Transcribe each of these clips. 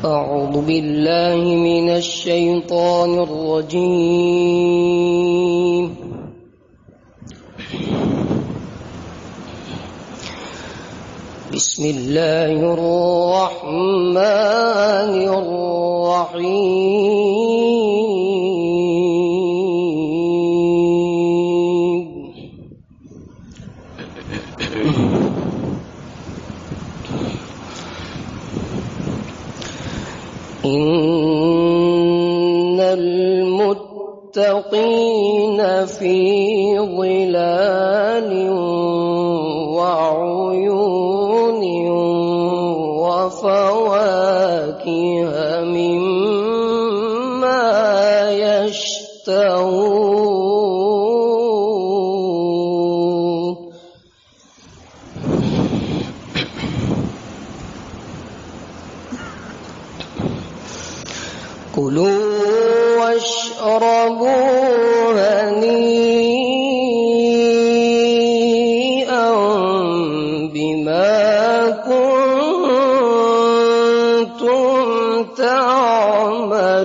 أعوذ بالله من الشيطان الرجيم. بسم الله الرحمن الرحيم. إن المتقين في ظلال وعيون وفواكه مما يشتهون. كلوا واشربوا هنيئا بما كنتم تعملون.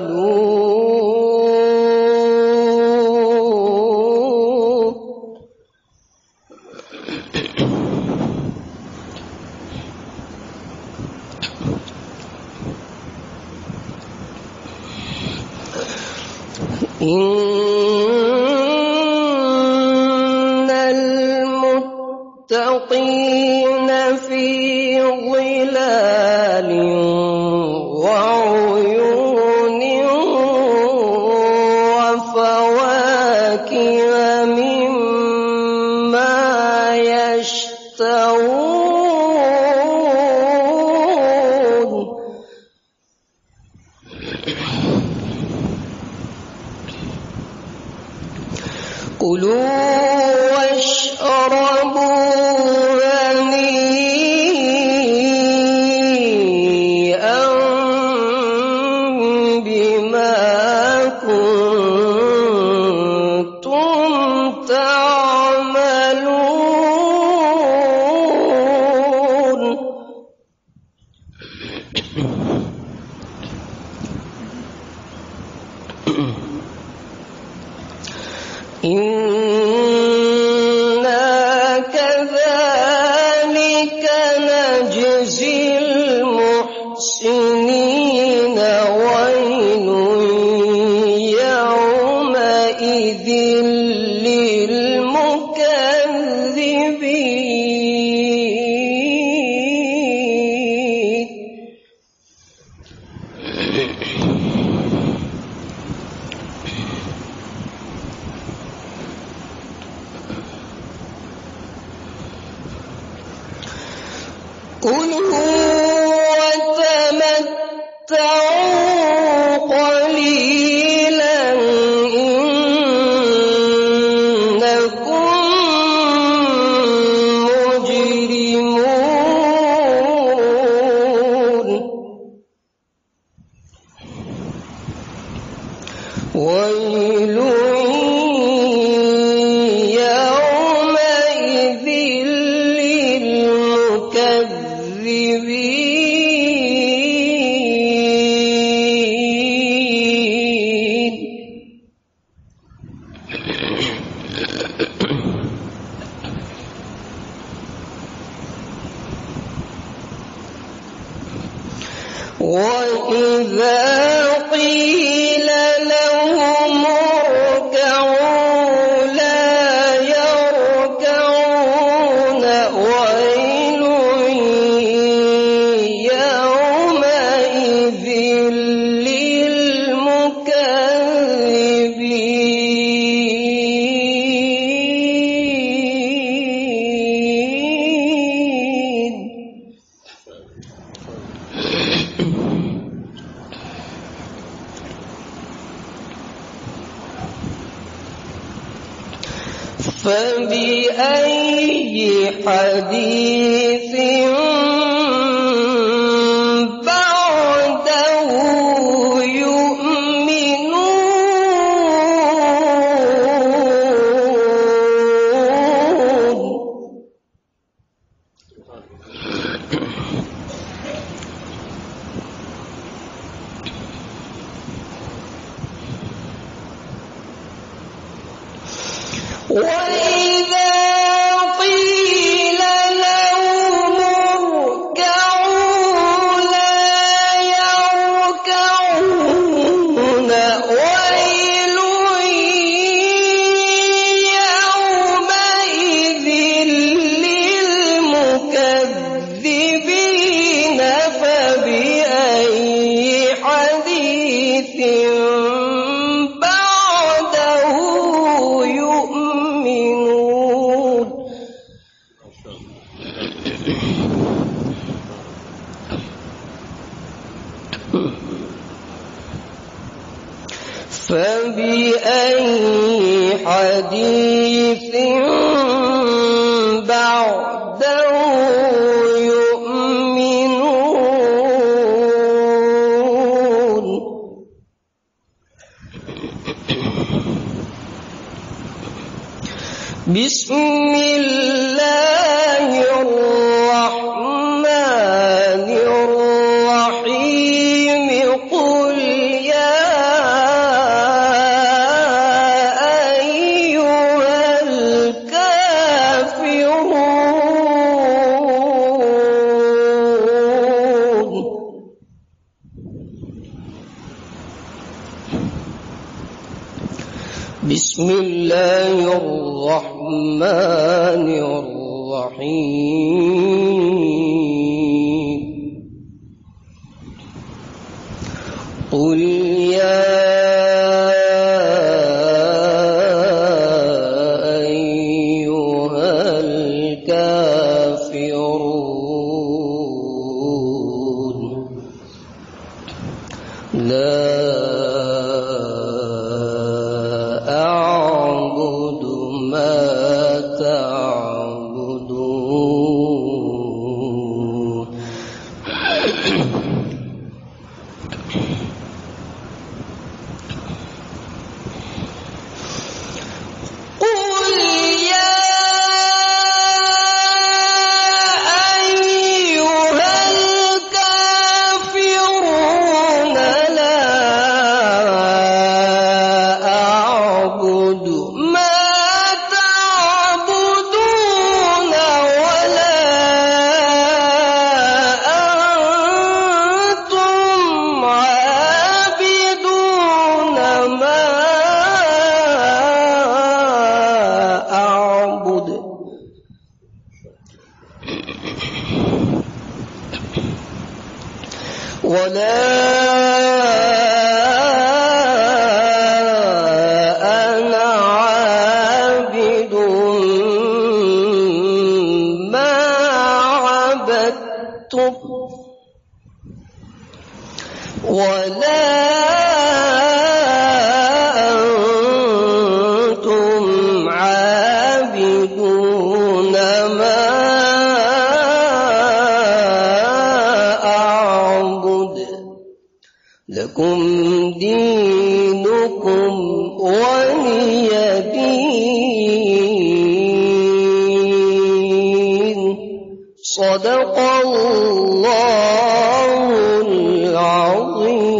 إن المتقين في ظلال وعيون وفواكه مما يشتهون. كلوا واشربوا هنيئا بما كنتم تعملون. إنا كذلك نجزي المحسنين. ويل يومئذ للمكذبين. كلوا وتمتعوا قليلا إنكم مجرمون. ويل يومئذ للمكذبين. وإذا قيل لهم اركعوا لا يركعون. ويل يومئذ للمكذبين. فبأي حديث بعده يؤمنون. وإذا قيل لهم اركعوا لا يركعون ويل يومئذ للمكذبين فبأي حديث بعده يؤمنون فبأي حديث بعده يؤمنون بسم الله الرحمن الرحيم قل يا أيها الكافرون بسم الله الرحمن الرحيم قل يا أيها الكافرون لا أعبد ما تعبدون قل يا أيها الكافرون لا أعبد ما تعبدون ولا أنتم عابدون ما أعبد ولا أنا عابد ما عبدتم ولا أنتم عابدون ما أعبد لكم دينكم ولي دين صدق الله العظيم.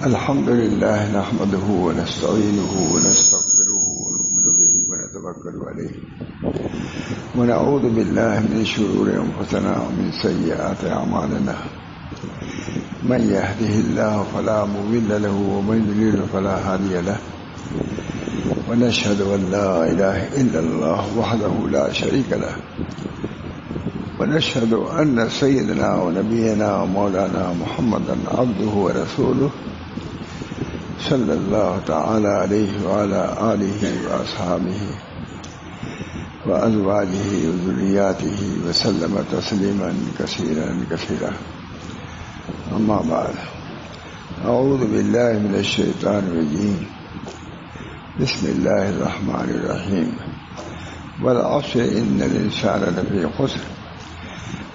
الحمد لله نحمده ونستعينه ونستغفره ونؤمن به ونتوكل عليه ونعوذ بالله من شرور أنفسنا ومن سيئات أعمالنا من يهده الله فلا مضل له ومن يضلل فلا هادي له ونشهد أن لا إله إلا الله وحده لا شريك له ونشهد أن سيدنا ونبينا ومولانا محمدا عبده ورسوله صلى الله تعالى عليه وعلى آله وأصحابه وأزواجه وذرياته وسلم تسليما كثيرا كثيرا. أما بعد، أعوذ بالله من الشيطان الرجيم. بسم الله الرحمن الرحيم. والعصر إن الإنسان لفي خسر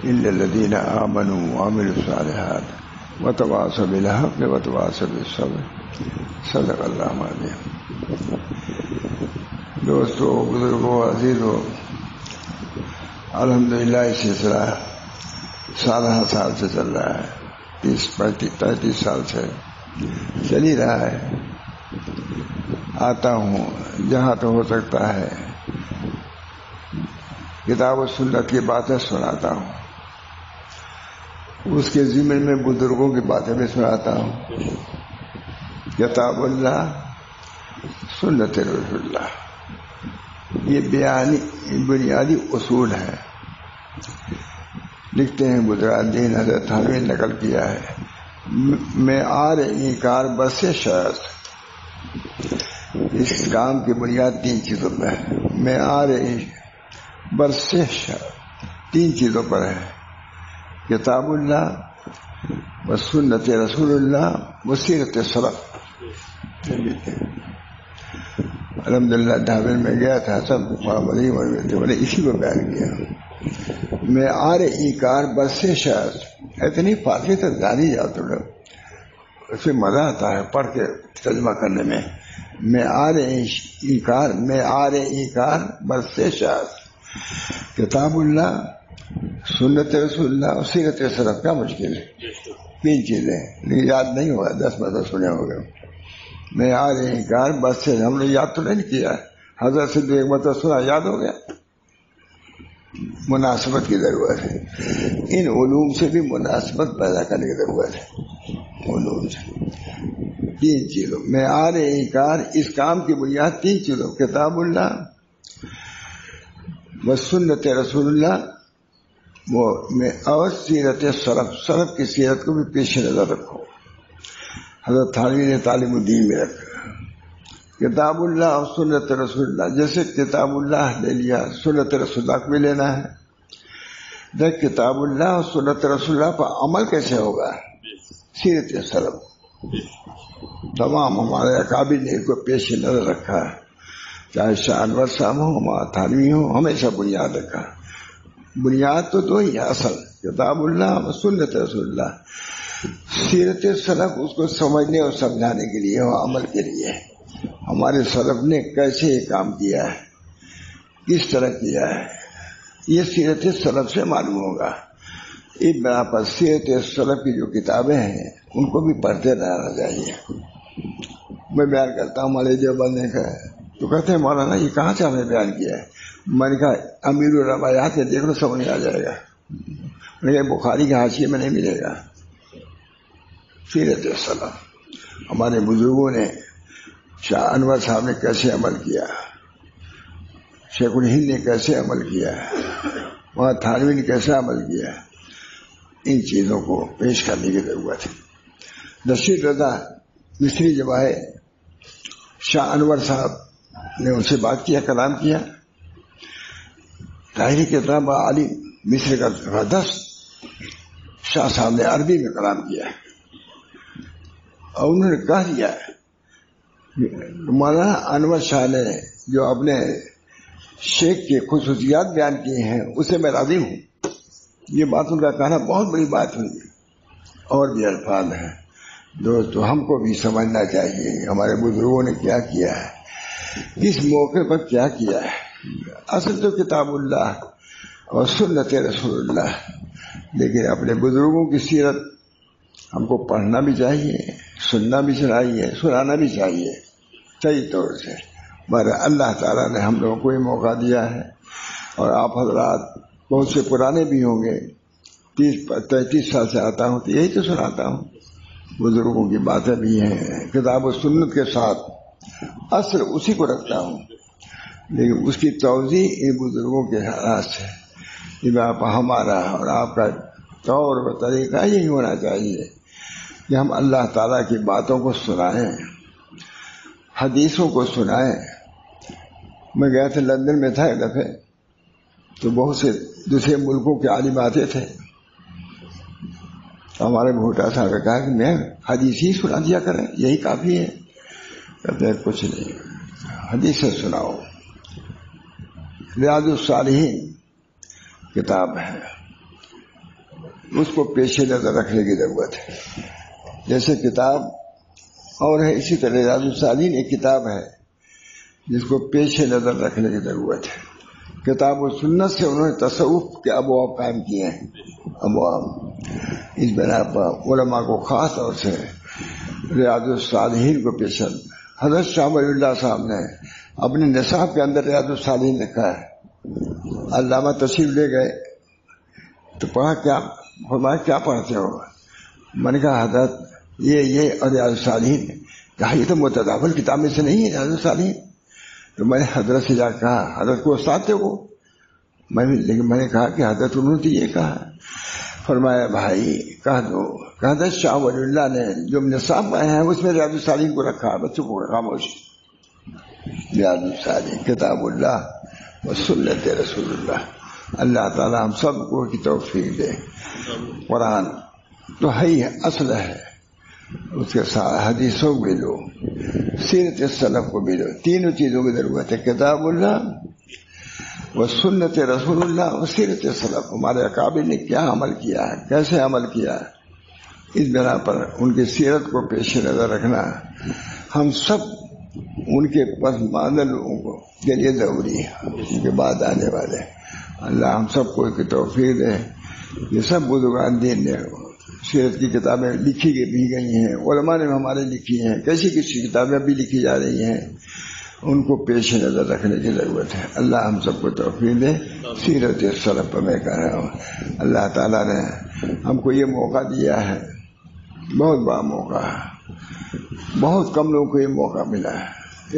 إلا الذين آمنوا وعملوا الصالحات وتواصوا بالحق وتواصوا بالصبر. صدق اللہ العظیم. دوستو، بزرگوں، عزیزوں، الحمدللہ یہ سلسلہ 17 سال سے چل رہا ہے. 30-35 سال سے چل ہی رہا ہے. آتا ہوں جہاں تو ہو سکتا ہے کتاب و سنت کی باتیں سناتا ہوں, اس کے ضمن میں بزرگوں کی باتیں بھی سناتا ہوں. کتاب اللہ سنت رسول اللہ, یہ بنیادی اصول ہے. لکھتے ہیں بدرالدین حضرت تھانوی نے نقل کیا ہے, معیار انکار بس شرط. اس کام کی بنیاد 3 چیزوں پر ہے. معیار برس شرط 3 چیزوں پر ہے, کتاب اللہ و سنت رسول اللہ و سیرت سلف. الحمدللہ ڈھابے میں گیا تھا, سب میں اسی کو بیان کیا. معیار انکار برس شرط, اتنی فارسی تک جانی جاتے لوگ, اس میں مزہ آتا ہے پڑھ کے ترجمہ کرنے میں. معیار انکار برس شرط, کتاب اللہ سنت رسول اللہ اور سیرت سلف. کیا مشکل ہے, 3 چیزیں, لیکن یاد نہیں ہوگا, 10 مرتبہ سنے ہوگا. معیار انکار بس سے ہم نے یاد تو نہیں کیا, حضرت سے 2 مرتبہ سنا, یاد ہو گیا. مناسبت کی ضرورت ہے, ان علوم سے بھی مناسبت پیدا کرنے کی ضرورت ہے. علوم سے 3 چیزوں, معیار انکار, اس کام کی بنیاد 3 چیزوں, کتاب اللہ و سنت رسول اللہ اور سیرت سلف. سلف کی سیرت کو بھی پیش نظر رکھو. حضرت تھانوی نے تعلیم الدین میں رکھا. کتاب اللہ اور سنت رسول اللہ, جیسے کتاب اللہ لے لیا, سنت رسول اللہ کو بھی لینا ہے. دیکھ کتاب اللہ اور سنت رسول اللہ پر عمل کیسے ہوگا, سیرت سلف. تمام ہمارے اکابر نے اس کو پیش نظر رکھا ہے, چاہے شاہ انور صاحب ہو, ہمارا تھانوی ہو, ہمیشہ بنیاد رکھا. بنیاد تو 2 ہی اصل, کتاب اللہ اور سنت رسول اللہ. سیرت سلف اس کو سمجھنے اور سمجھانے کے لیے اور عمل کے لیے. ہمارے سلف نے کیسے یہ کام کیا ہے, کس طرح کیا ہے, یہ سیرت سلف سے معلوم ہوگا. اس بنا پر سیرت سلف کی جو کتابیں ہیں ان کو بھی پڑھتے رہنا چاہیے. میں بیان کرتا ہوں ہمارے دیوبند نے کہا, تو کہتے ہیں مولانا یہ کہاں سے ہم نے بیان کیا ہے. میں نے کہا امیر الروایات ہے, دیکھ لو سمجھ آ جائے گا. میں نے کہا بخاری کے حاشیے میں نہیں ملے گا. سیرت سلف ہمارے بزرگوں نے, شاہ انور صاحب نے کیسے عمل کیا, شیخ الہند نے کیسے عمل کیا, وہاں تھانوی نے کیسے عمل کیا, ان چیزوں کو پیش کرنے کی ضرورت ہے. رشید رضا مصری جب آئے, شاہ انور صاحب نے ان سے بات کیا, کلام کیا. ظاہری کتاب علی مصر کا زبردست, شاہ صاحب نے عربی میں کلام کیا اور انہوں نے کہہ دیا مولانا انور شاہ نے جو اپنے شیخ کی خصوصیات بیان کی ہیں اسے میں راضی ہوں. یہ بات ان کا کہنا بہت بڑی بات ہوئی. اور بھی الفاظ ہیں دوستو, ہم کو بھی سمجھنا چاہیے ہمارے بزرگوں نے کیا کیا ہے, کس موقع پر کیا کیا ہے. اصل تو کتاب اللہ اور سنت رسول اللہ, لیکن اپنے بزرگوں کی سیرت ہم کو پڑھنا بھی چاہیے, سننا بھی چاہیے, سنانا بھی چاہیے صحیح طور سے. مگر اللہ تعالیٰ نے ہم لوگوں کو یہ موقع دیا ہے, اور آپ حضرات بہت سے پرانے بھی ہوں گے, 30-33 سال سے آتا ہوں تو یہی تو سناتا ہوں. بزرگوں کی باتیں بھی ہیں, کتاب و سنت کے ساتھ اصل اسی کو رکھتا ہوں, لیکن اس کی توضیح ان بزرگوں کے حالات سے. ہمارا اور آپ کا طور و طریقہ یہی ہونا چاہیے کہ ہم اللہ تعالیٰ کی باتوں کو سنائیں, حدیثوں کو سنائیں. میں گیا تھا لندن میں تھا ایک دفعہ, تو بہت سے دوسرے ملکوں کے عالم آتے تھے. ہمارے بھوٹا صاحب نے کہا کہ میں حدیث ہی سنا دیا کریں, یہی کافی ہے. کہتے ہیں کچھ نہیں, حدیث سے سناؤ. ریاض الصالحین کتاب ہے, اس کو پیش نظر رکھنے کی ضرورت ہے. جیسے کتاب اور ہے, اسی طرح ریاض الصالحین ایک کتاب ہے جس کو پیش نظر رکھنے کی ضرورت ہے. کتاب و سنت سے انہوں نے تصوف کے ابواب قائم کیے ہیں, ابواب. اس بنا پر علماء کو خاص طور سے ریاض الصالحین کو پیش حضرت شاہ ولی اللہ صاحب نے اپنے نصاب کے اندر ریاض الصالحین لکھا ہے. علامہ تشریف لے گئے تو پڑھا کیا فرمایا کیا پڑھتے ہو؟ میں نے کہا حضرت یہ اور ریاض الصالحین. کہا یہ تو متداول کتاب میں سے نہیں ہے ریاض الصالحین. تو میں نے حضرت سے جا کہا حضرت کو استاد تھے وہ لیکن میں نے کہا کہ حضرت انہوں نے یہ کہا. فرمایا بھائی کہہ دو کہ حضرت شاہ ولی اللہ نے جو نصاب پائے ہیں اس میں ریاض الصالحین کو رکھا. بچوں کو خاموش. ریاض الصالحین کتاب اللہ و سنت رسول اللہ. اللہ تعالی ہم سب کو کی توفیق دے. قرآن تو ہے اصل ہے, اس کے ساتھ حدیثوں کو بھی لو, سیرت سلف کو بھی لو. تینوں چیزوں کی ضرورت ہے, کتاب اللہ و سنت رسول اللہ و سیرت سلف. ہمارے اکابر نے کیا عمل کیا ہے, کیسے عمل کیا ہے, اس بنا پر ان کی سیرت کو پیش نظر رکھنا ہم سب ان کے پسماندہ لوگوں کے لیے ضروری ہے, ان کے بعد آنے والے. اللہ ہم سب کو ایک توفیق دے. یہ سب بزرگان دین نے سیرت کی کتابیں لکھی بھی گئی ہیں, علماء نے ہمارے لکھی ہیں, کیسی کسی کتابیں بھی لکھی جا رہی ہیں, ان کو پیش نظر رکھنے کی ضرورت ہے. اللہ ہم سب کو توفیق دے. سیرت سلف پر میں کہہ رہا ہوں, اللہ تعالیٰ نے ہم کو یہ موقع دیا ہے, بہت بڑا موقع ہے, بہت کم لوگوں کو یہ موقع ملا ہے.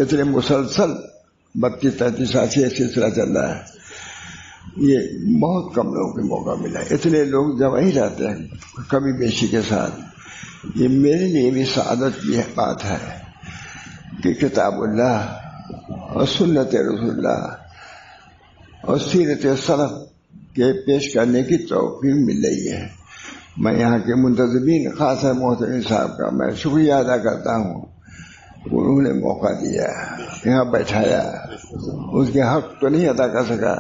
اتنے مسلسل 32-33 سال سے سلسلہ چل رہا ہے, یہ بہت کم لوگوں کو موقع ملا. اتنے لوگ جب وہیں رہتے ہیں کبھی بیشی کے ساتھ. یہ میرے لیے بھی سعادت کی بات ہے کہ کتاب اللہ اور سنت رسول اللہ اور سیرت سلف کے پیش کرنے کی توفیق مل رہی ہے. میں یہاں کے منتظمین خاص ہے محترم صاحب کا میں شکریہ ادا کرتا ہوں. انہوں نے موقع دیا, یہاں بیٹھایا. اس کے حق تو نہیں ادا کر سکا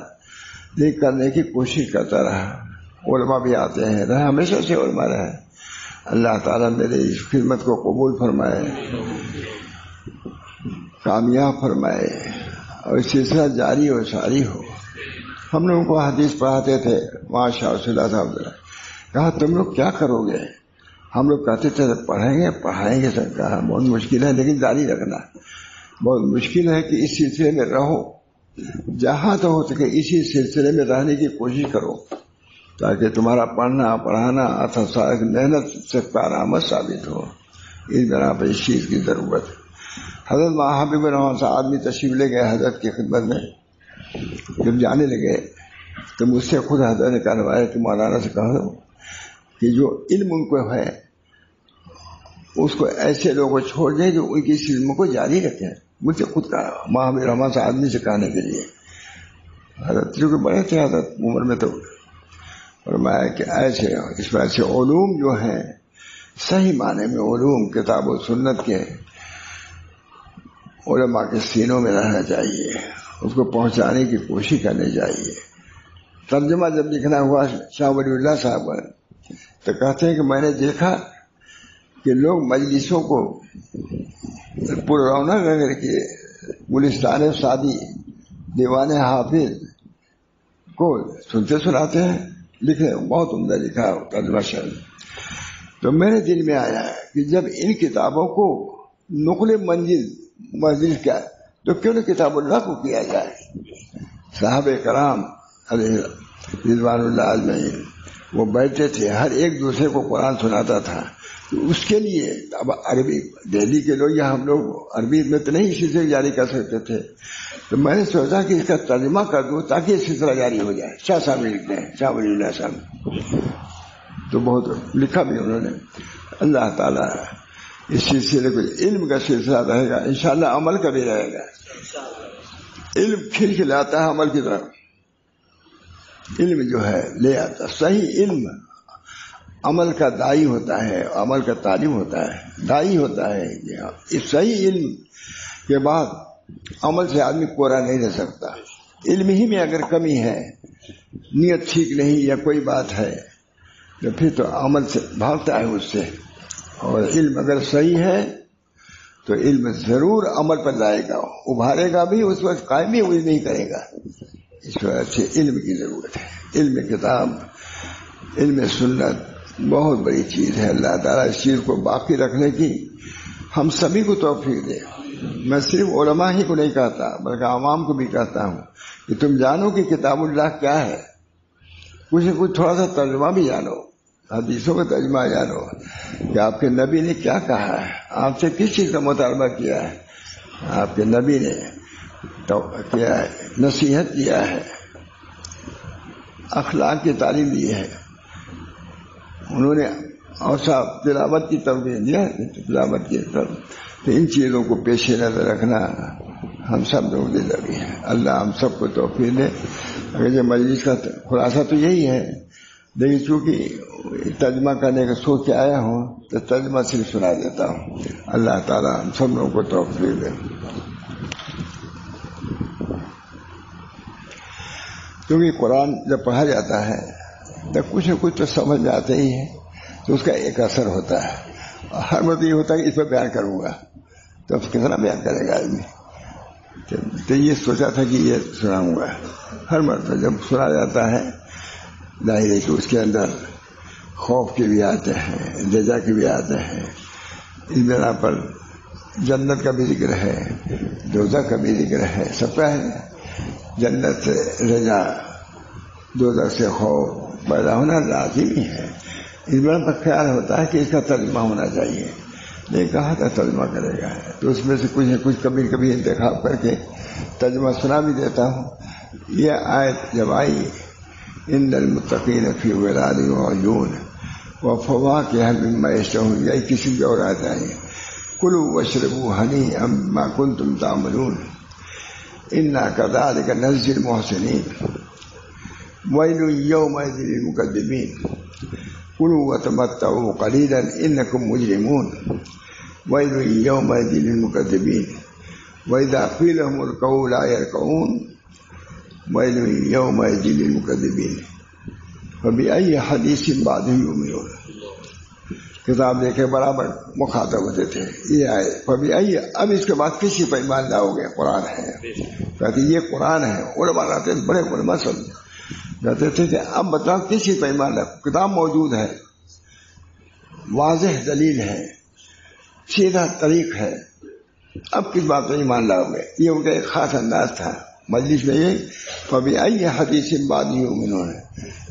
لیکن کرنے کی کوشش کرتا رہا. علماء بھی آتے ہیں, رہے ہمیشہ سے علماء رہے. اللہ تعالیٰ میرے اس خدمت کو قبول فرمائے, کامیاب فرمائے اور اس سلسلہ جاری و ساری ہو. ہم لوگوں کو حدیث پڑھاتے تھے وہاں شاہ رسول اللہ صاحب, کہا تم لوگ کیا کرو گے؟ ہم لوگ کہتے تھے پڑھائیں گے. سر کہا بہت مشکل ہے لیکن جاری رکھنا. بہت مشکل ہے کہ اس سلسلے میں رہو, جہاں تو ہو سکے اسی سلسلے میں رہنے کی کوشش کرو تاکہ تمہارا پڑھنا پڑھانا محنت سے کارآمد ثابت ہو. اس بنا پر اس چیز کی ضرورت ہے. حضرت حبیب الرحمن صاحب آدمی تشریف لے گئے حضرت کی خدمت میں. جب جانے لگے تو مجھ سے خود حضرت نے کہا کہ مولانا سے کہا کہ جو علم ان کو ہے اس کو ایسے لوگوں کو چھوڑ دیں جو ان کی اس علم کو جاری رکھیں. مجھ سے خود کہا محمد رحمان سے آدمی سے کہنے کے لیے. حضرت جو کہ بڑے تھے حضرت عمر میں, تو فرمایا کہ ایسے اس میں ایسے علوم جو ہیں صحیح معنی میں علوم کتاب و سنت کے علماء کے سینوں میں رہنا چاہیے, اس کو پہنچانے کی کوشش کرنی چاہیے. ترجمہ جب لکھنا ہوا شاہ ولی اللہ صاحب پر تو کہتے ہیں کہ میں نے دیکھا کہ لوگ مجلسوں کو پر رونق کر کے گلستان سعدی دیوان حافظ کو سنتے سناتے ہیں. لکھے بہت عمدہ لکھا ترجمہ شاید. تو میرے دل میں آیا کہ جب ان کتابوں کو نقل منزل کیا تو کیوں نہ کتاب اللہ کو کیا جائے. صحابہ کرام علیہ رضوان اللہ اجمعین وہ بیٹھتے تھے, ہر ایک دوسرے کو قرآن سناتا تھا. اس کے لیے اب عربی دہلی کے لوگ یا ہم لوگ عربی میں تو نہیں سلسلہ جاری کر سکتے تھے, تو میں نے سوچا کہ اس کا ترجمہ کر دوں تاکہ یہ سلسلہ جاری ہو جائے. شاہ صاحب لکھتے ہیں, شاہ ولی اللہ صاحب, تو بہت لکھا بھی انہوں نے. اللہ تعالیٰ اس سلسلے کو علم کا سلسلہ رہے گا انشاءاللہ, عمل کا بھی رہے گا. علم کھل کھلاتا ہے عمل کی طرف. علم جو ہے لے آتا, صحیح علم عمل کا دائی ہوتا ہے, عمل کا تعلیم ہوتا ہے, دائی ہوتا ہے. اس صحیح علم کے بعد عمل سے آدمی پورا نہیں رہ سکتا. علم ہی میں اگر کمی ہے, نیت ٹھیک نہیں یا کوئی بات ہے, تو پھر تو عمل سے بھاگتا ہے اس سے. اور علم اگر صحیح ہے تو علم ضرور عمل پر لائے گا, ابھارے گا بھی, اس وقت قائم ہی نہیں کرے گا. اس وجہ سے علم کی ضرورت ہے. علم کتاب, علم سنت بہت بڑی چیز ہے. اللہ تعالیٰ اس چیز کو باقی رکھنے کی ہم سبھی کو توفیق دے. میں صرف علماء ہی کو نہیں کہتا بلکہ عوام کو بھی کہتا ہوں کہ تم جانو کہ کتاب اللہ کیا ہے. کچھ نہ کچھ تھوڑا سا ترجمہ بھی جانو، حدیثوں کا ترجمہ جانو کہ آپ کے نبی نے کیا کہا ہے، آپ سے کس چیز کا مطالبہ کیا ہے، آپ کے نبی نے کیا ہے، نصیحت کیا ہے، اخلاق کی تعلیم دی ہے، انہوں نے اوصاف تلاوت کی توجہ دیا تلاوت کی طرف. تو ان چیزوں کو پیش نظر رکھنا ہم سب لوگوں کی ضروری ہے. اللہ ہم سب کو توفیق دے. اگر یہ مجلس کا خلاصہ تو یہی ہے، لیکن چونکہ ترجمہ کرنے کا سوچ کے آیا ہوں تو ترجمہ صرف سنا دیتا ہوں. اللہ تعالیٰ ہم سب لوگوں کو توفیق دے. کیونکہ قرآن جب پڑھا جاتا ہے تو کچھ نہ کچھ تو سمجھ میں آتے ہی ہے، تو اس کا ایک اثر ہوتا ہے. ہر مرتبہ یہ ہوتا ہے کہ اس پہ بیان کروں گا تو اب کتنا بیان کرے گا آدمی. تو یہ سوچا تھا کہ یہ سناؤں گا. ہر مرتبہ جب سنا جاتا ہے ظاہر ہے کہ اس کے اندر خوف کے بھی آتے ہیں، رجا کے بھی آتے ہیں. اس بنا پر جنت کا بھی ذکر ہے، دوزخ کا بھی ذکر ہے. سب کا ہے. جنت سے رجا، دوزخ سے خوف پیدا ہونا لازمی ہے. اس بنا پر خیال ہوتا ہے کہ اس کا ترجمہ ہونا چاہیے، لیکن کہاں کا ترجمہ کرے گا. تو اس میں سے کچھ نہ کچھ کبھی کبھی انتخاب کر کے ترجمہ سنا بھی دیتا ہوں. یہ آیت جب آئی ان المتقین فی ظلال وعیون وفواکہ مما یشتہون، یہی کسی بھی اور آیت آئی کلوا واشربوا ہنیئا بما کنتم تعملون انا کذالک نجزی المحسنین ویل یومئذ للمکذبین کلوا وتمتعوا قلیلا انکم مجرمون ویل یومئذ للمکذبین وإذا قیل لهم ارکعوا لا یرکعون ویل یومئذ للمکذبین فبأی حدیث بعدہ یؤمنون. کتاب لے کے برابر مخاطب ہوتے تھے. یہ آئے فبأی، اب اس کے بعد کسی پر ایمان لاؤ گے؟ قرآن ہے. کہتے یہ قرآن ہے. علماء آتے ہیں، بڑے علماء سب کہتے تھے کہ اب بتاؤ کسی پر ایمان لاؤ. کتاب موجود ہے، واضح دلیل ہے، سیدھا طریق ہے، اب کس بات پر ایمان لاؤ گے؟ یہ ان کا ایک خاص انداز تھا مجلس میں. یہ فبأی حدیث بعدہ یؤمنون،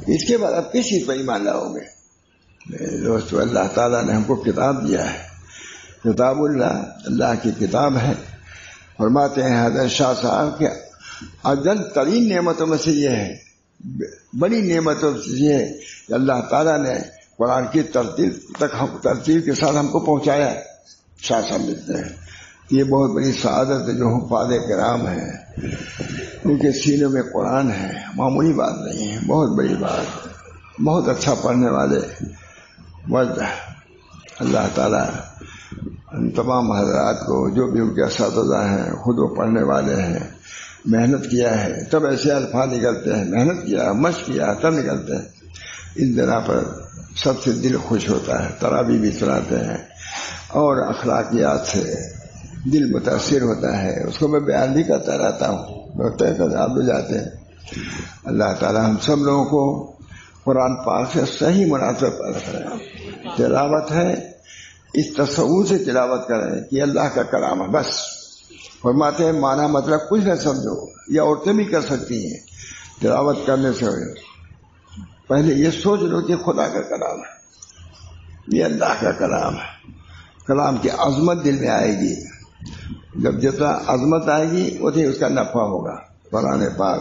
اس کے بعد اب کس چیز پر ایمان لاؤ گے؟ دوستو، اللہ تعالیٰ نے ہم کو کتاب دیا ہے. کتاب اللہ کی کتاب ہے. فرماتے ہیں حضرت شاہ صاحب کہ افضل ترین نعمتوں میں سے یہ ہے، بڑی نعمتوں سے یہ ہے کہ اللہ تعالیٰ نے قرآن کی ترتیب کے ساتھ ہم کو پہنچایا. شاہ صاحب لکھتے ہیں یہ بہت بڑی سعادت ہے جو حفاظ کرام ہیں، ان کے سینے میں قرآن ہے. معمولی بات نہیں ہے، بہت بڑی بات. بہت اچھا پڑھنے والے مرد. اللہ تعالیٰ ان تمام حضرات کو، جو بھی ان کے اساتذہ ہیں، خود وہ پڑھنے والے ہیں، محنت کیا ہے تب ایسے الفاظ نکلتے ہیں، محنت کیا، مشق کیا تب نکلتے ہیں. اس بنا پر سب سے دل خوش ہوتا ہے. تراویح بھی سناتے ہیں اور اخلاقیات سے دل متاثر ہوتا ہے. اس کو میں بیان بھی کرتا رہتا ہوں، آپ بھی جاتے ہیں. اللہ تعالیٰ ہم سب لوگوں کو قرآن پاک سے صحیح مناسب پیدا کریں. تلاوت ہے اس تصور سے تلاوت کریں کہ اللہ کا کلام ہے بس. فرماتے ہیں معنی مطلب کچھ نہ سمجھو، یا عورتیں بھی کر سکتی ہیں. تلاوت کرنے سے پہلے یہ سوچ لو کہ خدا کا کلام ہے، یہ اللہ کا کلام ہے. کلام کی عظمت دل میں آئے گی. جب جتنا عظمت آئے گی اتنی اس کا نفع ہوگا. قرآن پاک،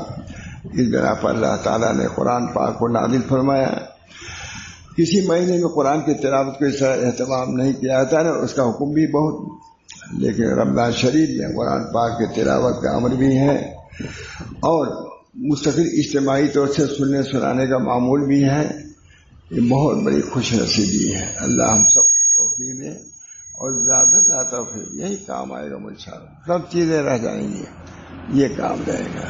اس بنا پر اللہ تعالیٰ نے قرآن پاک کو نازل فرمایا. کسی مہینے میں قرآن کی تلاوت کو اس طرح اہتمام نہیں کیا جاتا ہے، اس کا حکم بھی بہت، لیکن رمضان شریف میں قرآن پاک کی تلاوت کا امر بھی ہے اور مستقل اجتماعی طور سے سننے سنانے کا معمول بھی ہے. یہ بہت بڑی خوش نصیبی ہے. اللہ ہم سب کو توفیق دے اور زیادہ سے زیادہ توفیق. یہی کام آئے گا انشاءاللہ. سب چیزیں رہ جائیں گی، یہ کام رہے گا.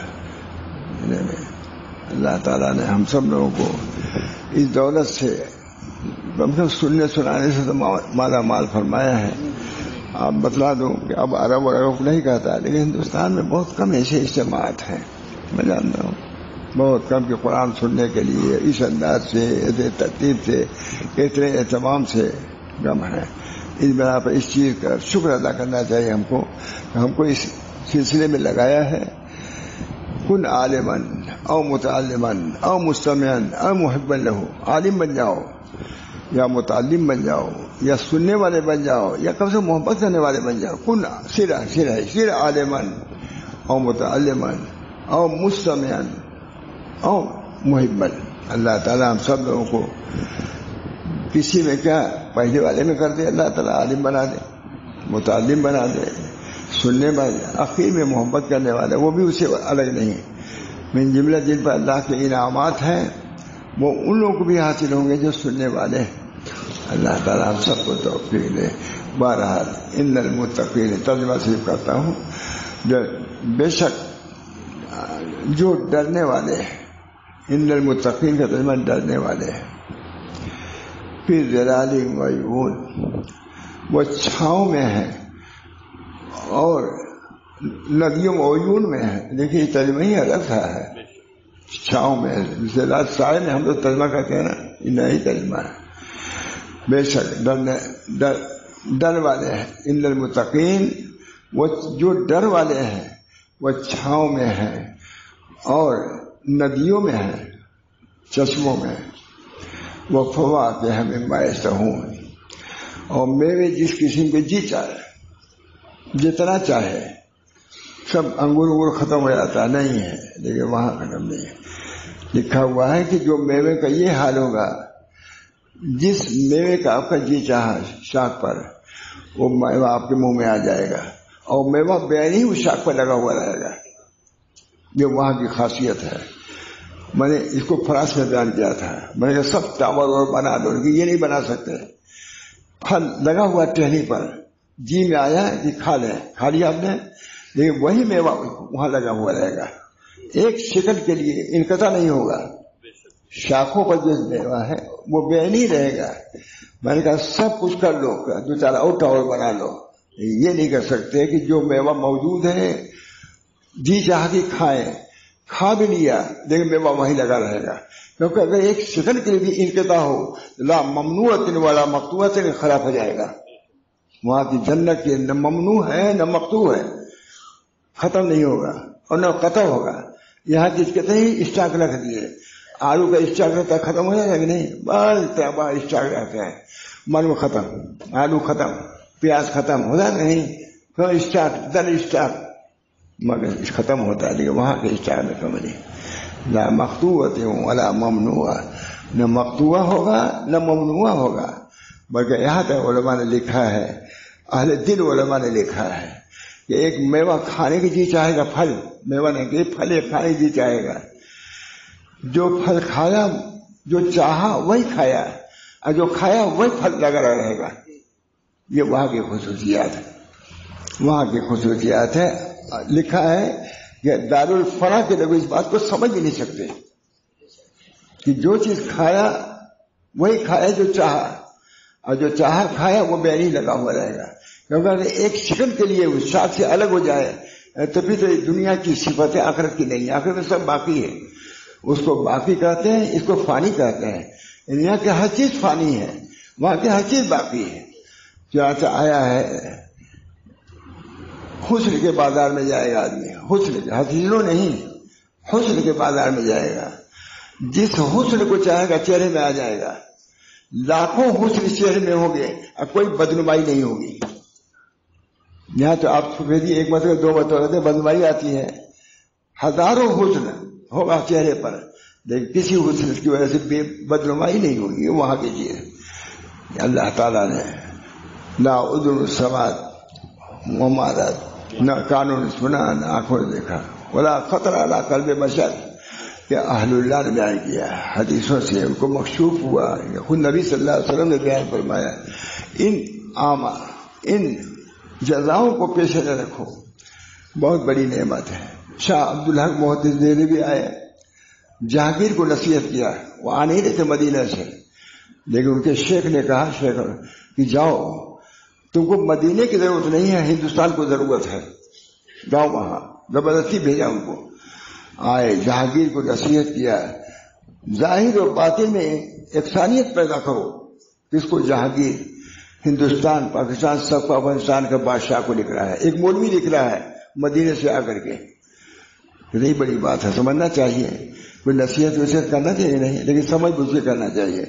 اللہ تعالیٰ نے ہم سب لوگوں کو اس دولت سے کم سے کم سننے سنانے سے تو مالا مال فرمایا ہے. آپ بتلا دوں کہ اب عرب اور عرب نہیں کہتا، لیکن ہندوستان میں بہت کم ایسے اجتماعات ہیں، میں جانتا ہوں بہت کم کہ قرآن سننے کے لیے اس انداز سے، ایسے ترتیب سے، اتنے اہتمام سے کم ہے. اس بنا پر اس چیز کا شکر ادا کرنا چاہیے ہم کو اس سلسلے میں لگایا ہے. کن عالمن او متعلمن او مستمعن او محبن لہو. عالم بن جاؤ یا متعلم بن جاؤ یا سننے والے بن جاؤ یا کم سے محبت کرنے والے بن جاؤ. کن صرف عالمن او متعلمن او مستمعن او محبن. اللہ تعالیٰ ہم سب لوگوں کو کسی میں کیا پہلے والے میں کر دے, اللہ تعالیٰ عالم بنا دے, متعلم بنا دے, سننے والے, آخر میں محبت کرنے والے, وہ بھی اسے الگ نہیں. من جملہ جن پر اللہ کے انعامات ہیں وہ ان لوگوں کو بھی حاصل ہوں گے جو سننے والے ہیں. اللہ تعالیٰ ہم سب کو توفیق دے. بہرحال ان المتقین, ترجمہ صرف کرتا ہوں, بے شک جو ڈرنے والے ہیں, ان المتقین کا ترجمہ ڈرنے والے ہیں. پھر ظلال وعیون, وہ چھاؤں میں ہے اور ندیوں عیون میں ہے. دیکھیے ترجمہ ہی الگ تھا ہے, چھاؤں میں ظلال سائے میں ہم لوگ ترجمہ کرتے ہیں نا, یہ نئی ترجمہ ہے. بے شک ڈر والے ہیں. ان المتقین, وہ جو ڈر والے ہیں وہ چھاؤں میں ہیں اور ندیوں میں ہیں, چشموں میں. وہ فواکہ مما یشتہون, اور میوے جس قسم کے جی چاہے, جتنا چاہے. سب انگور ختم ہو جاتا نہیں ہے, لیکن وہاں ختم نہیں ہے. لکھا ہوا ہے کہ جو میوے کا یہ حال ہوگا, جس میوے کا آپ کا جی چاہا شاخ پر, وہ میوہ آپ کے منہ میں آ جائے گا, اور میوہ بے نہیں اس شاخ پر لگا ہوا رہے گا. یہ وہاں کی خاصیت ہے. میں نے اس کو فرانس میں بیان کیا تھا. میں نے کہا سب ٹاور اور بنا دو, یہ نہیں بنا سکتے. پھل لگا ہوا ٹہنی پر, جی میں آیا کہ کھا لیں, کھا لیا آپ نے, لیکن وہی میوہ وہاں لگا ہوا رہے گا. ایک سیکنڈ کے لیے انقطاع نہیں ہوگا. شاخوں پر جو میوہ ہے وہ بے نہیں رہے گا. میں نے کہا سب کچھ کر لو, دو چار اور ٹاور بنا لو. یہ نہیں کر سکتے کہ جو میوہ موجود ہے جی چاہ کے کھائیں, کھا بھی لیا لیکن میوہ وہیں لگا رہے گا. کیونکہ اگر ایک سیکنڈ کے لیے بھی انقطاع ہو, لا ممنوعۃ ولا مقطوعۃ, خراب ہو جائے گا. وہاں کی جنت کی نہ ممنوع ہے نہ مقطوع ہے, ختم نہیں ہوگا اور نہ قطع ہوگا. یہاں کس کہتے ہیں اسٹاک رکھ دیے, آلو کا اسٹاک رہتا ہے, ختم ہو جائے گا کہ نہیں, بار اسٹاک رہتا ہے, معلوم ختم, آلو ختم, پیاز ختم ہو جائے نہیں, پھر اسٹاک در اسٹاک مگر ختم ہوتا ہے. لیکن وہاں کے اسٹاک میں کم نہیں. نہ مقطوعۃ ولا ممنوع, نہ مقطوع ہوگا نہ ممنوع ہوگا. بلکہ یہاں تک علماء نے لکھا ہے, اہل دل علماء نے لکھا ہے کہ ایک میوہ کھانے کی جی چاہے گا, پھل میوہ نہیں کہ پھل کھانے کی جی چاہے گا. جو پھل کھایا, جو چاہا وہی کھایا, اور جو کھایا وہی پھل لگا رہے گا. یہ وہاں کی خصوصیات ہے, وہاں کی خصوصیات ہے. لکھا ہے کہ دارالفنا کے لوگ اس بات کو سمجھ بھی نہیں سکتے کہ جو چیز کھایا وہی کھایا جو چاہا, اور جو چاہا کھایا وہ بے نہیں لگا ہوا رہے گا. کیونکہ اگر ایک سیکنڈ کے لیے اس شاخ سے الگ ہو جائے تو پھر تو دنیا کی صفتیں آخرت کی نہیں, آخرت میں سب باقی ہے. اس کو باقی کہتے ہیں, اس کو فانی کہتے ہیں. دنیا کی ہر چیز فانی ہے, وہاں کی ہر چیز باقی ہے. چنانچہ آیا ہے حسن کے بازار میں جائے گا آدمی, حسن کے, حسینوں نہیں, حسن کے بازار میں جائے گا. جس حسن کو چاہے گا چہرے میں آ جائے گا. لاکھوں حسن چہرے میں ہوں گے اور کوئی بدنمائی نہیں ہوگی. یہاں تو آپ سفیدی ایک مرتبہ دو مرتبہ بدنمائی آتی ہے. ہزاروں حسن ہوگا چہرے پر, لیکن کسی حسن کی وجہ سے بدنمائی نہیں ہوگی. وہاں کی چیز اللہ تعالیٰ نے لا اذن سمعت ومارت, نہ قانون سنا نہ آنکھوں نے دیکھا, ولا خطر علی قلب بشر, کہ اہل اللہ نے بیان کیا حدیثوں سے, ان کو مکشوف ہوا. خود نبی صلی اللہ علیہ وسلم نے بیان فرمایا. ان جزاؤں کو پیش نہ رکھو, بہت بڑی نعمت ہے. شاہ عبدالحق محدث دہلوی بھی آئے, جہانگیر کو نصیحت کیا. وہ آ نہیں رہے تھے مدینہ سے, لیکن ان کے شیخ نے کہا, شیخ کہ جاؤ, تم کو مدینے کی ضرورت نہیں ہے, ہندوستان کو ضرورت ہے, جاؤ وہاں. زبردستی بھیجا ان کو. آئے, جہانگیر کو نصیحت کیا. ظاہر اور باطن میں یکسانیت پیدا کرو. کس کو؟ جہانگیر. ہندوستان پاکستان سب کو افغانستان کا بادشاہ کو لکھ رہا ہے، ایک مولوی لکھ رہا ہے مدینے سے آ کر کے. یہی بڑی بات ہے، سمجھنا چاہیے. کوئی نصیحت وصیحت کرنا چاہیے نہیں، لیکن سمجھ بوجھ کے کرنا چاہیے.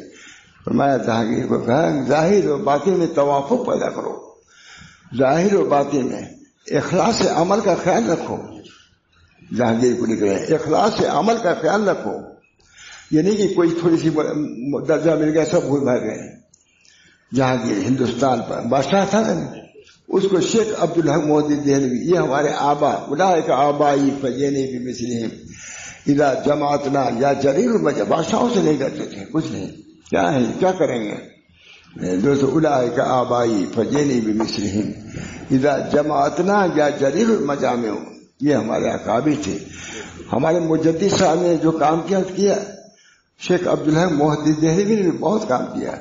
فرمایا جہانگیر کو کہا ظاہر و باطن میں توافق پیدا کرو، ظاہر و باطن میں اخلاص عمل کا خیال رکھو. جہانگیر کو لکھ رہے ہیں اخلاص عمل کا خیال رکھو. یہ نہیں کہ کوئی تھوڑی سی درجہ مل گیا سب بھول بھاگ گئے. جہانگیر ہندوستان پر بادشاہ تھا نا، اس کو شیخ عبدالحق محدث دہلوی، یہ ہمارے آبا اولئک آبائی فجئنی بمثلہم اذا جماعتنا یا جریر المجد. بادشاہوں سے نہیں ڈرتے تھے، کچھ نہیں، کیا ہے کیا کریں گے دوستو. اولئک آبائی فجئنی بمثلہم اذا جماعتنا یا جریر المجامع. یہ ہمارے اکابر تھے. ہمارے مجدد صاحب نے جو کام کیا شیخ عبدالحق محدث دہلوی نے بھی بہت کام کیا.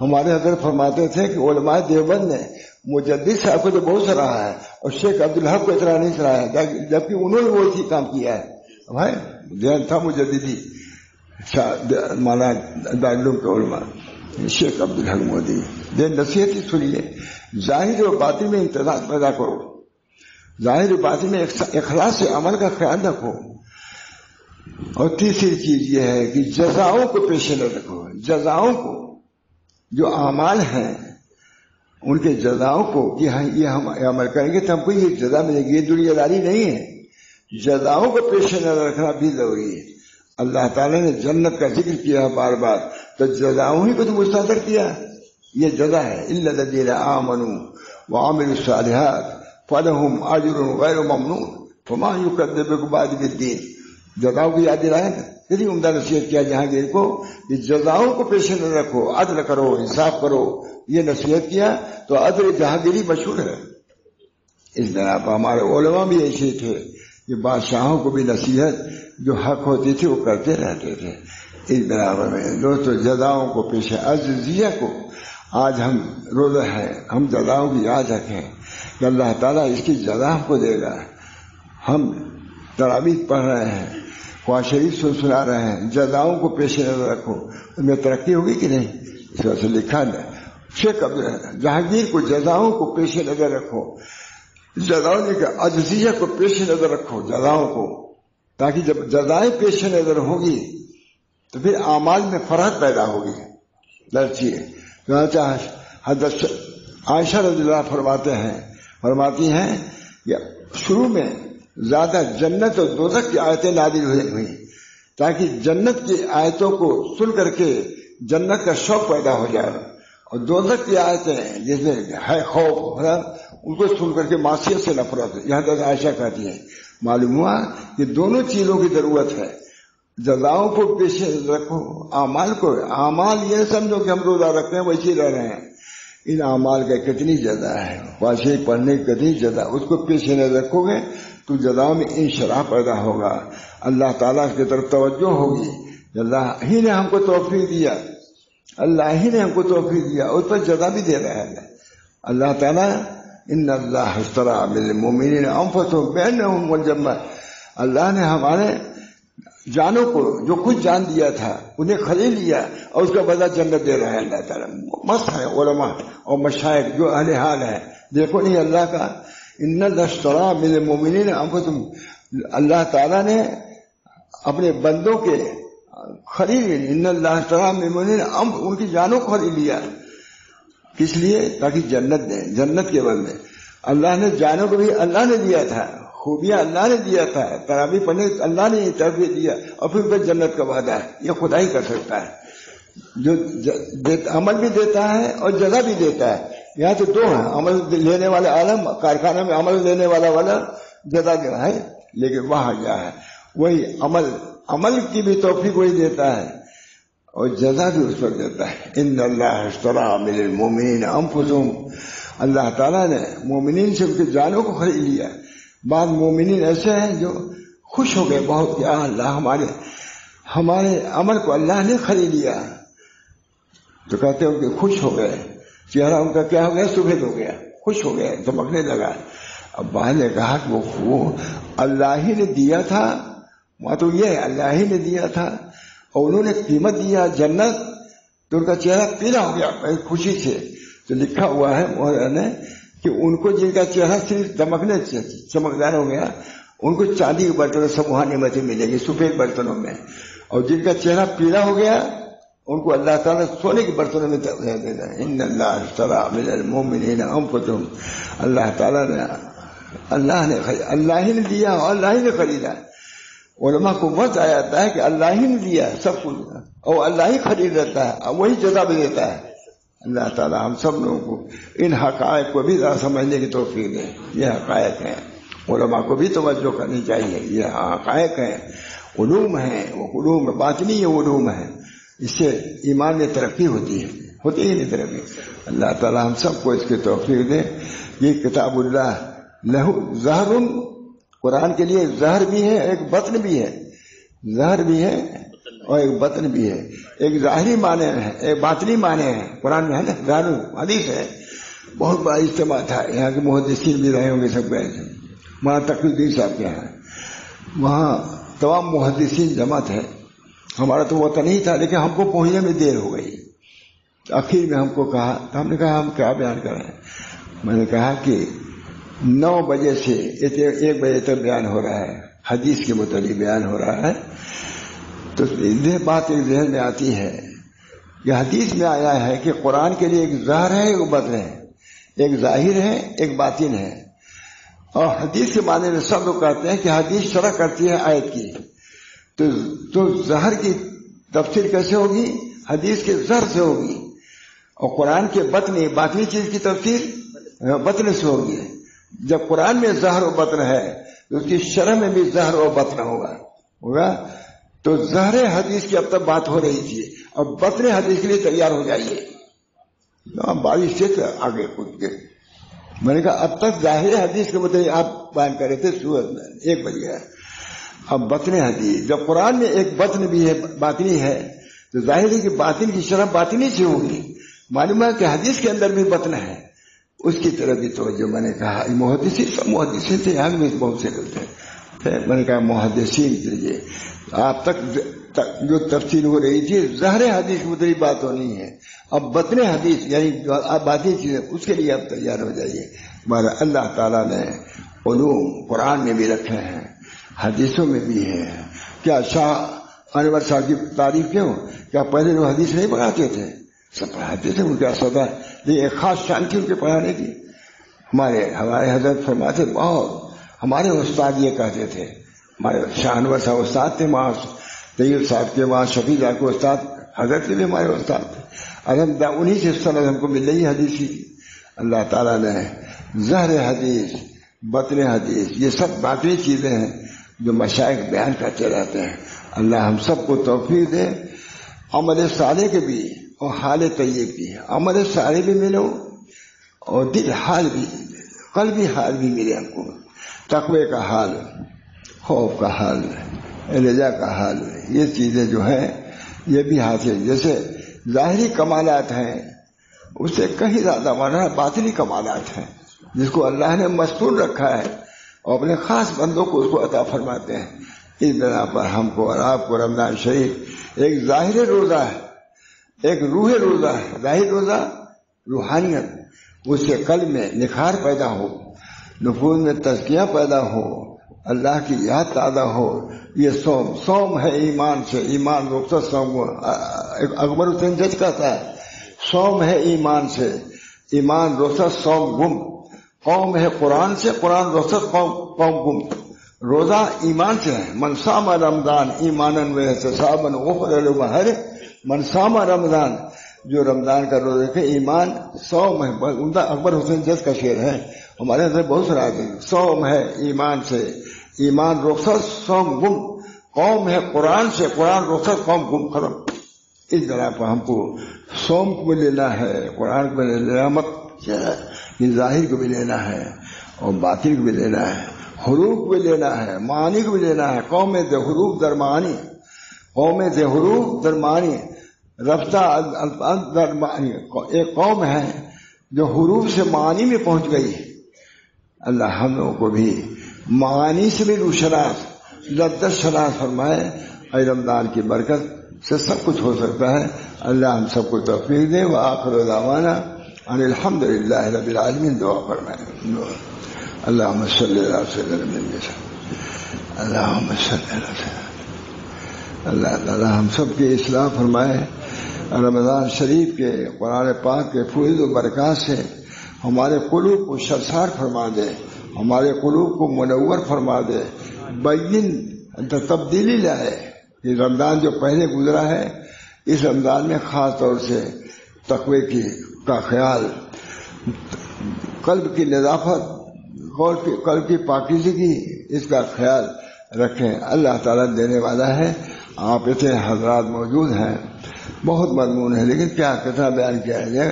ہمارے حضرت فرماتے تھے کہ علماء دیوبند نے مجدد صاحب کو تو بہت سراہا ہے اور شیخ عبدالحق کو اتنا نہیں سراہا ہے، جبکہ انہوں نے وہی کام کیا ہے. بھائی دھیان تھا مجددی مانا دارالعلوم کے علماء شیخ عبدالحق مودی. نصیحت ہی سنیے، ظاہر و باطن میں امتزاج پیدا کرو، ظاہر و باطن میں اخلاص عمل کا خیال رکھو. اور تیسری چیز یہ ہے کہ جزاؤں کو پیش نظر رکھو. جزاؤں کو، جو اعمال ہیں ان کے جزاؤں کو کہ ہاں یہ ہم عمل کریں گے تو ہم کو یہ جزا ملے گی، یہ دنیا داری نہیں ہے. جزاؤں کو پیش نظر رکھنا بھی ضروری ہے. اللہ تعالیٰ نے جنت کا ذکر کیا بار بار، تو جزاؤں ہی کو تو مستحضر کیا. یہ جزا ہے الا الذین آمنوا وعملوا الصالحات فلہم اجر غیر ممنون فما یکذبک بعد بالدین. جزاؤں کو یاد دلایا نا، کتنی عمدہ نصیحت کیا جہانگیر کو کہ جزاؤں کو پیش نظر رکھو، عدل کرو، انصاف کرو. یہ نصیحت کیا تو عدل جہانگیری مشہور ہے. اس طرح ہمارے علماء بھی ایسے تھے کہ بادشاہوں کو بھی نصیحت جو حق ہوتی تھی وہ کرتے رہتے تھے. اس طرح دوستو جزاؤں کو پیش عزیزیہ کو آج ہم روزہ ہے، ہم جزاؤں کی یاد رکھیں کہ اللہ تعالیٰ اس کی جزا ہم کو دے گا. ہم تراویح پڑھ رہے ہیں، قرآن شریف سنا رہے ہیں، جزاؤں کو پیش نظر رکھو. ان میں ترقی ہوگی کہ نہیں؟ اس وجہ سے لکھا ہے شیخ جہانگیر کو جزاؤں کو پیش نظر رکھو. جزاؤں نے کہا عجزیہ کو پیش نظر رکھو، جزاؤں کو، تاکہ جب جزائیں پیش نظر ہوگی تو پھر اعمال میں فرحت پیدا ہوگی. درچیے حضرت عائشہ رضی اللہ فرماتی ہیں کہ شروع میں زیادہ جنت اور دوزخ کی آیتیں نازل ہوئی تاکہ جنت کی آیتوں کو سن کر کے جنت کا شوق پیدا ہو جائے، اور دوزخ کی آیتیں جس میں ہے خوف ان کو سن کر کے معصیت سے نفرت. یہاں تک عائشہ کہتی ہے معلوم ہوا کہ دونوں چیزوں کی ضرورت ہے. جزاؤں کو پیش رکھو، اعمال کو. اعمال یہ سمجھو کہ ہم روزہ رکھتے ہیں ویسے رہ رہے ہیں، ان اعمال کا کتنی جزا ہے، واضح پڑھنے کی کتنی جزا، اس کو پیش نظر رکھو گے تو جزاؤں میں انشراح پیدا ہوگا. اللہ تعالیٰ کی طرف توجہ ہوگی. اللہ ہی نے ہم کو توفیق دیا، اللہ ہی نے ہم کو توفیق دیا، اس پر جزا بھی دے رہا ہے. اللہ تعالیٰ ان اللہ اشتری من المؤمنین انفسهم بانهم والجنہ، اللہ نے ہمارے جانوں کو جو کچھ جان دیا تھا انہیں خرید لیا اور اس کا بدلہ جنت دے رہا ہے. اللہ تعالیٰ مست ہے علماء اور مشائخ جو اہل حال ہے. دیکھو نہیں اللہ کا ان اللہ اشتری من المؤمنین انفسهم، اللہ تعالیٰ نے اپنے بندوں کے خرید، ان اللہ اشتری من المؤمنین ان کی جانوں کو خرید لیا. کس لیے؟ تاکہ جنت دیں، جنت کے بدلے. اللہ نے جانوں کو بھی اللہ نے دیا تھا، خوبیاں اللہ نے دیا تھا، تراویح پڑھنے اللہ نے یہ تربیت دیا، اور پھر پھر جنت کا وعدہ ہے. یہ خدا ہی کر سکتا ہے، جو عمل بھی دیتا ہے اور جزا بھی دیتا ہے. یہاں تو دو ہیں، عمل لینے والے عالم، کارخانہ میں عمل لینے والا جزا دیا ہے، لیکن وہاں کیا ہے وہی عمل کی بھی توفیق وہی دیتا ہے اور جزا بھی اس پر دیتا ہے. ان اللہ اشتری من المؤمنین انفسهم، اللہ تعالیٰ نے مومنین سے ان کی جانوں کو خرید لیا. بعض مومنین ایسے ہیں جو خوش ہو گئے بہت کہ اللہ ہمارے عمل کو اللہ نے خرید لیا، تو کہتے ہیں کہ خوش ہو گئے، چہرہ ان کا کیا ہو گیا؟ سفید ہو گیا، خوش ہو گیا، چمکنے لگا. اب بعض نے کہا کہ وہ اللہ ہی نے دیا تھا، وہاں تو یہ اللہ ہی نے دیا تھا اور انہوں نے قیمت دیا جنت، تو ان کا چہرہ پیلا ہو گیا خوشی سے. تو لکھا ہوا ہے مولانا کہ ان کو جن کا چہرہ صرف چمکدار ہو گیا ان کو چاندی کے برتنوں سموہا نعمتیں ملیں گی سفید برتنوں میں، اور جن کا چہرہ پیلا ہو گیا ان کو اللہ تعالیٰ سونے کے برتنوں میں دیتا ہے. ان اللہ اشتری من المؤمنین انفسهم، اللہ تعالیٰ نے اللہ ہی نے دیا اور اللہ ہی نے خریدا. علماء کو مت آیا جاتا ہے کہ اللہ ہی نے دیا سب کچھ اور اللہ ہی خرید لیتا ہے اور وہی جزا بھی دیتا ہے. اللہ تعالیٰ ہم سب لوگوں کو ان حقائق کو بھی سمجھنے کی توفیق دے. یہ حقائق ہیں، علماء کو بھی توجہ کرنی چاہیے. یہ حقائق ہیں، علوم ہیں، وہ علوم باطنی علوم ہیں. اس سے ایمان میں ترقی ہوتی ہی نہیں ترقی. اللہ تعالیٰ ہم سب کو اس کی توفیق دے. یہ کتاب اللہ لہو زہر، قرآن کے لیے زہر بھی ہے، ایک بطن بھی ہے. زہر بھی ہے اور ایک بطن بھی ہے. ایک ظاہری معنی ہے، ایک باطنی معنی ہے. قرآن میں ہے نا زہر حدیث ہے. بہت بڑا اجتماع تھا، یہاں کے محدثین بھی رہے ہوں گے سب گئے تھے. وہاں تقی الدین صاحب کے ہیں، وہاں تمام محدثین جمع تھے. ہمارا تو وطن نہیں تھا لیکن ہم کو پہنچنے میں دیر ہو گئی. آخر میں ہم کو کہا تو ہم نے کہا ہم کیا بیان کریں. میں نے کہا کہ 9 بجے سے 1 بجے تک بیان ہو رہا ہے، حدیث کے متعلق بیان ہو رہا ہے. تو یہ بات ایک ذہن میں آتی ہے کہ حدیث میں آیا ہے کہ قرآن کے لیے ایک ظاہر ہے، ایک بطن ہے، ایک ظاہر ہے، ایک باطن ہے. اور حدیث کے معنی میں سب لوگ کہتے ہیں کہ حدیث شرح کرتی ہے آیت کی. تو ظاہر کی تفسیر کیسے ہوگی؟ حدیث کے ظاہر سے ہوگی. اور قرآن کے باطنی چیز کی تفسیر بطن سے ہوگی. جب قرآن میں ظاہر و بطن ہے تو اس کی شرح میں بھی ظاہر و بطن ہوگا. تو ظاہر حدیث کی اب تک بات ہو رہی تھی، اب بطن حدیث کے لیے تیار ہو جائیے. 22 سے آگے کچھ گئے. میں نے کہا اب تک ظاہر حدیث کے مطابق آپ بیان کر رہے تھے سورت میں 1 بج گیا. اب بطن حدیث، جب قرآن میں ایک بطن بھی ہے باطنی ہے تو ظاہر ہے کہ باطن کی شرح باطنی سے ہوگی. معلوم ہے کہ حدیث کے اندر بھی بطن ہے، اس کی طرف بھی توجہ. میں نے کہا محدثین تھے، یہاں میں بہت سے لوگ تھے. میں نے کہا محدثین کے لیے آپ تک جو تفصیل ہو رہی تھی ظاہر حدیث کی مطلب بات ہونی ہے. اب بطن حدیث یعنی آپ باطنی چیزیں اس کے لیے آپ تیار ہو جائیے. ہمارا اللہ تعالیٰ نے علوم قرآن میں بھی رکھے ہیں، حدیثوں میں بھی ہے. کیا شاہ انور صاحب کی تعریف کیوں؟ کیا پہلے لوگ حدیث نہیں پڑھاتے تھے؟ سب پڑھاتے تھے، ان کا سودا لیکن ایک خاص شان تھی ان کے پڑھانے کی. ہمارے حضرت فرماتے بہت، ہمارے استاد یہ کہتے تھے. ہمارے شاہ انور صاحب استاد تھے، وہاں طیب صاحب کے، وہاں شفیع صاحب کو استاد، حضرت کے بھی ہمارے استاد تھے. الحمد انہی سے سند ہم کو مل رہی حدیث کی. اللہ تعالیٰ نے ظاہر حدیث، بطن حدیث، یہ سب باطنی چیزیں ہیں جو مشائخ بیان کرتے رہتے ہیں. اللہ ہم سب کو توفیق دے. عمل صالح کے بھی اور حال طیب کی، عمل صالح بھی ملو اور دل حال بھی، قلبی حال بھی ملے ہم کو. تقوی کا حال، خوف کا حال، رضا کا حال، یہ چیزیں جو ہیں یہ بھی حاصل. جیسے ظاہری کمالات ہیں اس سے کہیں زیادہ مانا باطنی کمالات ہیں جس کو اللہ نے مستور رکھا ہے اور اپنے خاص بندوں کو اس کو عطا فرماتے ہیں. اس بنا پر ہم کو اور آپ کو رمضان شریف ایک ظاہر روزہ ہے، ایک روح روزہ ہے. ظاہر روزہ روحانیت، اس سے قلب میں نکھار پیدا ہو، نفوذ میں تزکیہ پیدا ہو، اللہ کی یاد تازہ ہو. یہ سوم ہے ایمان سے، ایمان رخصت سوم. اکبر حسین جج کہتا ہے سوم ہے ایمان سے، ایمان رخصت سوم گم. قوم ہے قرآن سے، قرآن رخصت قوم گم. روزہ ایمان سے ہے. من صام رمضان ایماناً و احتساباً غفر له ما حرم. من صام رمضان، جو رمضان کا روزہ رکھے ایمان سوم ہے. اکبر حسین جج کا شعر ہے، ہمارے اندر بہت سارے آتے ہیں. سوم ہے ایمان سے، ایمان رخصت سوم گم. قوم ہے قرآن سے، قرآن رخصت قوم گم. ختم. اس طرح پر ہم کو سوم کو بھی لینا ہے، قرآن کو بھی لینا، مت ظاہر کو بھی لینا ہے اور باطن کو بھی لینا ہے، حروف کو بھی لینا ہے، معانی کو بھی لینا ہے. قوم ذی حروف در معانی، قوم ذی حروف در معانی، رفتہ در معانی. ایک قوم ہے جو حروف سے معانی میں پہنچ گئی. اللہ ہم لوگوں کو بھی معانی سے بھی روشناس، لذت شناس فرمائے. اے رمضان کی برکت سے سب کچھ ہو سکتا ہے. اللہ ہم سب کو توفیق دے. وآخر دعوانا ان الحمدللہ رب العالمین دعا فرمائیں. اللہم صلی علی سیدنا محمد. اللہم صلی علی سیدنا. اللہ تعالی ہم سب کی اصلاح فرمائے. رمضان شریف کے قرآن پاک کے فیض و برکات سے ہمارے قلوب کو شرسار فرما دے, ہمارے قلوب کو منور فرما دے, بین تبدیلی لائے. یہ رمضان جو پہلے گزرا ہے, اس رمضان میں خاص طور سے تقوی کا خیال, قلب کی نظافت, قلب کی پاکیزگی, اس کا خیال رکھیں. اللہ تعالیٰ دینے والا ہے. آپ اتنے حضرات موجود ہیں, بہت مضمون ہے, لیکن کیا کتنا بیان کیا ہے.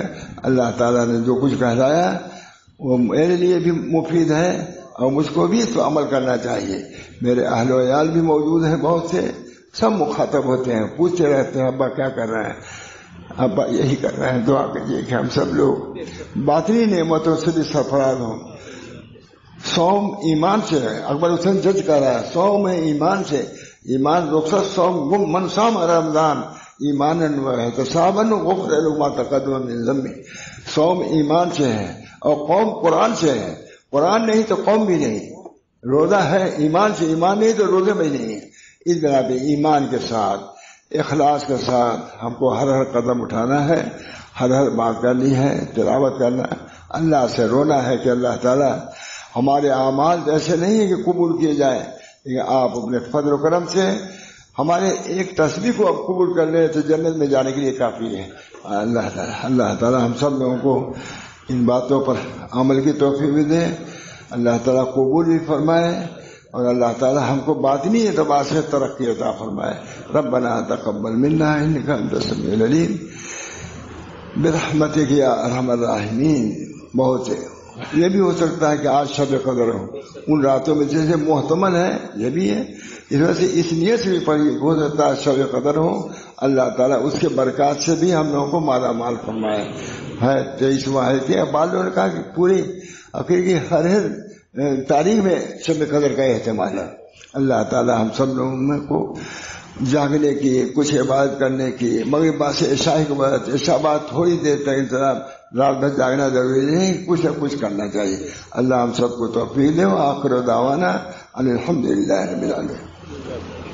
اللہ تعالیٰ نے جو کچھ کہلایا وہ میرے لیے بھی مفید ہے اور مجھ کو بھی تو عمل کرنا چاہیے. میرے اہل و عیال بھی موجود ہیں, بہت سے, سب مخاطب ہوتے ہیں, پوچھتے رہتے ہیں ابا کیا کر رہے ہیں, ابا یہی کر رہے ہیں. دعا کیجیے کہ ہم سب لوگ باطنی نعمتوں سے بھی سرفراز ہوں. صوم ایمان سے ہے, اکبر حسین جج کر رہا ہے, صوم ہے ایمان سے. ایمان رخصت صوم من صام رمضان ایمان و احتسابا غفر له ما تقدم من ذنبه. صوم ایمان سے ہے اور قوم قرآن سے ہے. قرآن نہیں تو قوم بھی نہیں. روزہ ہے ایمان سے, ایمان نہیں تو روزے میں نہیں ہے. اس بنا پہ ایمان کے ساتھ, اخلاص کے ساتھ ہم کو ہر قدم اٹھانا ہے, ہر بات کرنی ہے, تلاوت کرنا, اللہ سے رونا ہے کہ اللہ تعالیٰ ہمارے اعمال ایسے نہیں ہے کہ قبول کیے جائیں, لیکن آپ اپنے فضل و کرم سے ہمارے ایک تسبیح کو آپ قبول کر لیں تو جنت میں جانے کے لیے کافی ہے. اللہ تعالیٰ ہم سب لوگوں کو ان باتوں پر عمل کی توفیق بھی دے. اللہ تعالیٰ قبول بھی فرمائے اور اللہ تعالیٰ ہم کو باطنی اعتبار سے ترقی عطا فرمائے. ربنا تقبل منا انک انت السمیع العلیم برحمتک یا ارحم الراحمین. بہت سے یہ بھی ہو سکتا ہے کہ آج شب قدر ہو, ان راتوں میں جیسے محتمل ہے یہ بھی ہے, اس وجہ سے اس نیت سے بھی پڑھی ہو سکتا ہے شب قدر ہو. اللہ تعالیٰ اس کے برکات سے بھی ہم لوگوں کو مالا مال فرمائے. ہے 23واں ہے کہ بعض نے کہا کہ پوری آخر کی ہر تاریخ میں شب قدر کا اہتمام ہے. اللہ تعالیٰ ہم سب لوگوں کو جاگنے کی, کچھ عبادت کرنے کی, مغرب بعد سے عشاء کے بعد, عشاء بعد تھوڑی دیر تک انتظام, رات بھر جاگنا ضروری نہیں, کچھ نہ کچھ کرنا چاہیے. اللہ ہم سب کو توفیق دے. آخر دعوانا الحمدللہ رب العالمین.